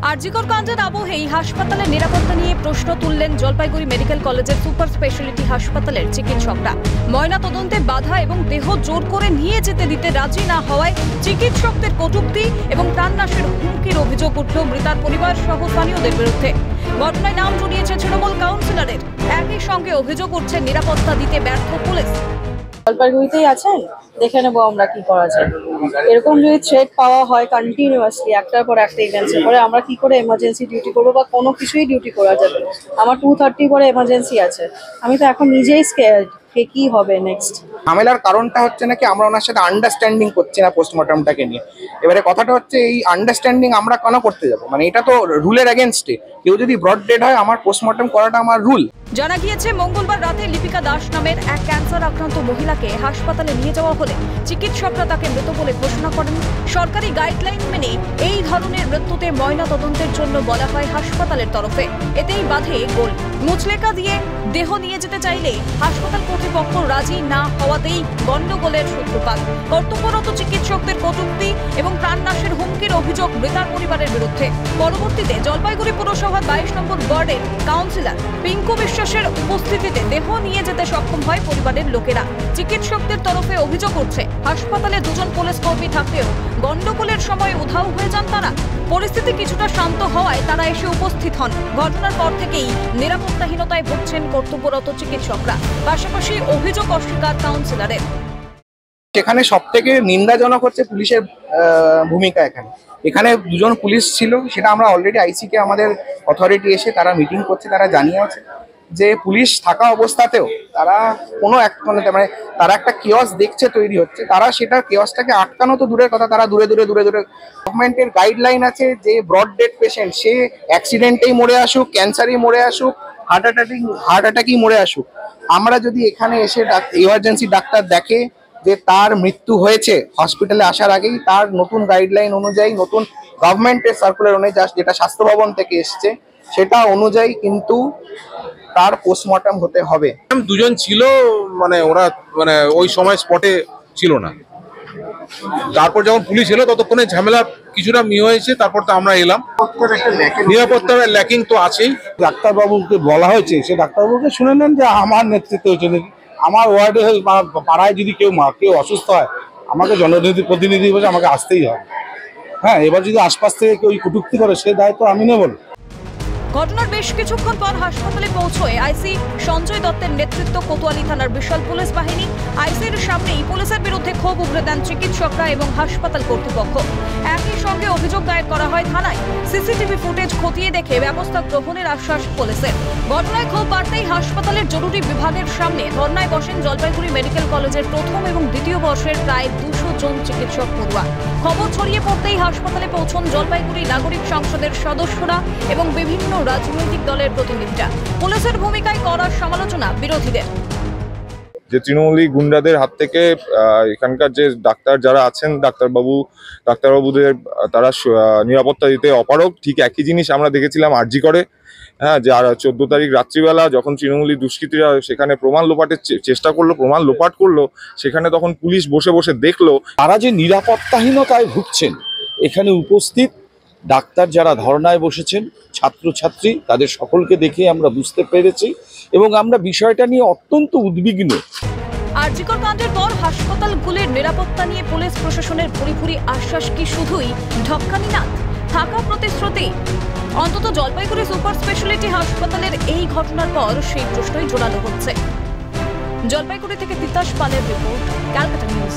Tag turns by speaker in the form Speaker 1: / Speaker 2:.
Speaker 1: আরজিকর কাণ্ডের আবহেই হাসপাতালের নিরাপত্তা নিয়ে প্রশ্ন তুললেন জলপাইগুড়ি মেডিকেল কলেজের সুপার স্পেশালিটি হাসপাতালের চিকিৎসকরা। ময়নাতদন্তে বাধা এবং দেহ জোর করে নিয়ে যেতে দিতে রাজি না হওয়ায় চিকিৎসকদের কটূক্তি এবং প্রাণনাশের হুমকির অভিযোগ উঠল মৃতার পরিবার সহ স্থানীয়দের বিরুদ্ধে। ঘটনায় নাম জড়িয়েছে তৃণমূল কাউন্সিলরের। একই সঙ্গে অভিযোগ উঠছে নিরাপত্তা দিতে ব্যর্থ পুলিশ।
Speaker 2: জলপাইগুড়িতেই আছেন, দেখে নেবো আমরা কি করা যায়। এরকম যদি থ্রেট পাওয়া হয় কন্টিনিউয়াসলি একটার পর একটা ইভেন্টসের পরে, আমরা কি করে এমার্জেন্সি ডিউটি করবো বা কোনো কিছুই ডিউটি করা যাবে। আমার 2:30 পরে এমার্জেন্সি আছে, আমি তো এখন নিজেই স্কেয়ার্ড কে কি হবে নেক্সট।
Speaker 3: ঝামেলার কারণটা হচ্ছে নাকি আমরা ওনার সাথে আন্ডারস্ট্যান্ডিং করছি না পোস্টমর্টমটাকে নিয়ে। এবারে কথাটা হচ্ছে এই আন্ডারস্ট্যান্ডিং আমরা কেন করতে যাবো, মানে এটা তো রুলের এগেনস্টে। কেউ যদি ব্রড ডেড হয়, আমার পোস্টমর্টম করাটা আমার রুল।
Speaker 1: জানা গিয়েছে মঙ্গলবার রাতে লিপিকা দাস নামের এক ক্যান্সার আক্রান্ত মহিলাকে হাসপাতালে নিয়ে যাওয়া হলে চিকিৎসকরা তাকে মৃত বলে ঘোষণা করেন। সরকারি গাইডলাইন মেনে এই ধরনের মৃত্যুতে ময়নাতদন্তের জন্য বলা হয় হাসপাতালের তরফে। এতেই বাধে গোল। মুচলেকা দিয়ে দেহ নিয়ে যেতে চাইলে হাসপাতাল কর্তৃপক্ষ রাজি না হওয়াতেই গন্ডগোলের সূত্রপাত। কর্তব্যরত চিকিৎসকদের কটূক্তি এবং প্রাণনাশের হুমকির অভিযোগ মৃতার পরিবারের বিরুদ্ধে। পরবর্তীতে জলপাইগুড়ি পুরসভার 22 নম্বর ওয়ার্ডের কাউন্সিলর পিঙ্কু বিশ্বাসের উপস্থিতিতে দেহ নিয়ে যেতে সক্ষম হয় পরিবারের লোকেরা। চিকিৎসকদের তরফে অভিযোগ উঠছে হাসপাতালে দুজন পুলিশ কর্মী থাকলেও গন্ডগোলের সময় উধাও হয়ে যান তারা। পরিস্থিতি কিছুটা শান্ত হওয়ায় তারা এসে উপস্থিত হন। ঘটনার পর থেকেই নিরাপত্তাহীনতায় ভুগছেন কর্তব্যরত চিকিৎসকরা। পাশাপাশি অভিযোগ অস্বীকার কাউন্সিলরের।
Speaker 3: সেখানে সব থেকে নিন্দাজনক হচ্ছে পুলিশের ভূমিকা। এখানে দুজন পুলিশ ছিল, সেটা আমরা অলরেডি আইসিকে আমাদের অথরিটি এসে তারা মিটিং করছে, তারা জানিয়েছে যে পুলিশ থাকা অবস্থাতেও তারা কোনো মানে তারা একটা কেওয়াস দেখছে তৈরি হচ্ছে, তারা সেটা কেওয়াসটাকে আটকানো তো দূরের কথা, তারা দূরে দূরে গভর্নমেন্টের গাইডলাইন আছে যে ব্রড ডেড পেশেন্ট সে অ্যাক্সিডেন্টেই মরে আসুক, ক্যান্সারই মরে আসুক, হার্ট অ্যাটাকই মরে আসুক, আমরা যদি এখানে এসে ইমার্জেন্সি ডাক্তার দেখে যে তার মৃত্যু হয়েছে হসপিটালে আসার আগেই, তার নতুন গাইডলাইন অনুযায়ী, নতুন গভর্নমেন্টের সার্কুলার অনুযায়ী যেটা স্বাস্থ্য ভবন থেকে এসছে সেটা অনুযায়ী কিন্তু তার পোস্টমর্টম হতে হবে।
Speaker 4: দুজন ছিল, মানে ওরা মানে ওই সময় স্পটে ছিল না। তারপর যখন পুলিশ এলো ততক্ষণে ঝামেলা কিছুটা হয়েছে, তারপর তো আমরা এলাম। নিরাপত্তার ল্যাকিং তো আছেই।
Speaker 5: ডাক্তারবাবুকে বলা হয়েছে, সে ডাক্তারবাবুকে শুনে নেন যে আমার নেতৃত্বে হয়েছে নাকি। আমার ওয়ার্ডে পাড়ায় যদি কেউ অসুস্থ হয়, আমাকে প্রতিনিধি হিসেবে আমাকে আসতেই হবে। হ্যাঁ, এবার যদি আশপাশ থেকে কেউ কটূক্তি করে সে দায়িত্ব আমি নেব।
Speaker 1: ঘটনার বেশ কিছুক্ষণ পর হাসপাতালে পৌঁছয় আইসি সঞ্জয় দত্তের নেতৃত্ব কোতোয়ালি থানার বিশাল পুলিশ বাহিনী। আইসির সামনেই পুলিশের বিরুদ্ধে ক্ষোভ উগরে দেন চিকিৎসকরা এবং হাসপাতাল কর্তৃপক্ষ। একই সঙ্গে অভিযোগ দায়ের করা হয় থানায়। সিসিটিভি ফুটেজ খতিয়ে দেখে ব্যবস্থা গ্রহণের আশ্বাস পুলিশের। ঘটনায় ক্ষোভ বাড়তেই হাসপাতালের জরুরি বিভাগের সামনে ধর্নায় বসেন জলপাইগুড়ি মেডিকেল কলেজের প্রথম এবং দ্বিতীয় বর্ষের প্রায় 200 জন চিকিৎসক পড়ুয়া। খবর ছড়িয়ে পড়তেই হাসপাতালে পৌঁছন জলপাইগুড়ি নাগরিক সংসদের সদস্যরা এবং বিভিন্ন রাজনৈতিক দলের প্রতিনিধিরা। পুলিশের ভূমিকায় করার সমালোচনা বিরোধীদের।
Speaker 6: যে তৃণমূলী গুন্ডাদের হাত থেকে এখানকার যে ডাক্তার যারা আছেন, ডাক্তারবাবুদের তারা নিরাপত্তা দিতে অপারগ। ঠিক একই জিনিস আমরা দেখেছিলাম আরজি করে। হ্যাঁ, যে 14 তারিখ রাত্রিবেলা যখন তৃণমূলী দুষ্কৃতীরা সেখানে প্রমাণ লোপাটের চেষ্টা করলো, প্রমাণ লোপাট করলো, সেখানে তখন পুলিশ বসে বসে দেখলো।
Speaker 5: তারা যে নিরাপত্তাহীনতায় ভুগছেন, এখানে উপস্থিত ডাক্তার যারা ধর্নায় বসেছেন, ছাত্রছাত্রী, তাদের সকলকে দেখে আমরা বুঝতে পেরেছি এবং আমরা বিষয়টা নিয়ে অত্যন্ত উদ্বিগ্ন।
Speaker 1: আরজিকর কাণ্ডের পর হাসপাতালগুলির নিরাপত্তা নিয়ে পুলিশ প্রশাসনের ভুরি আশ্বাস কি শুধুই ঢক্কানি না, থাকা প্রতিশ্রুতি? অন্তত জলপাইগুড়ি সুপার স্পেশালিটি হাসপাতালের এই ঘটনার পর সেই প্রশ্নই জোরালো হচ্ছে। জলপাইগুড়ি থেকে তিতাস পালের রিপোর্ট, ক্যালকাটা নিউজ।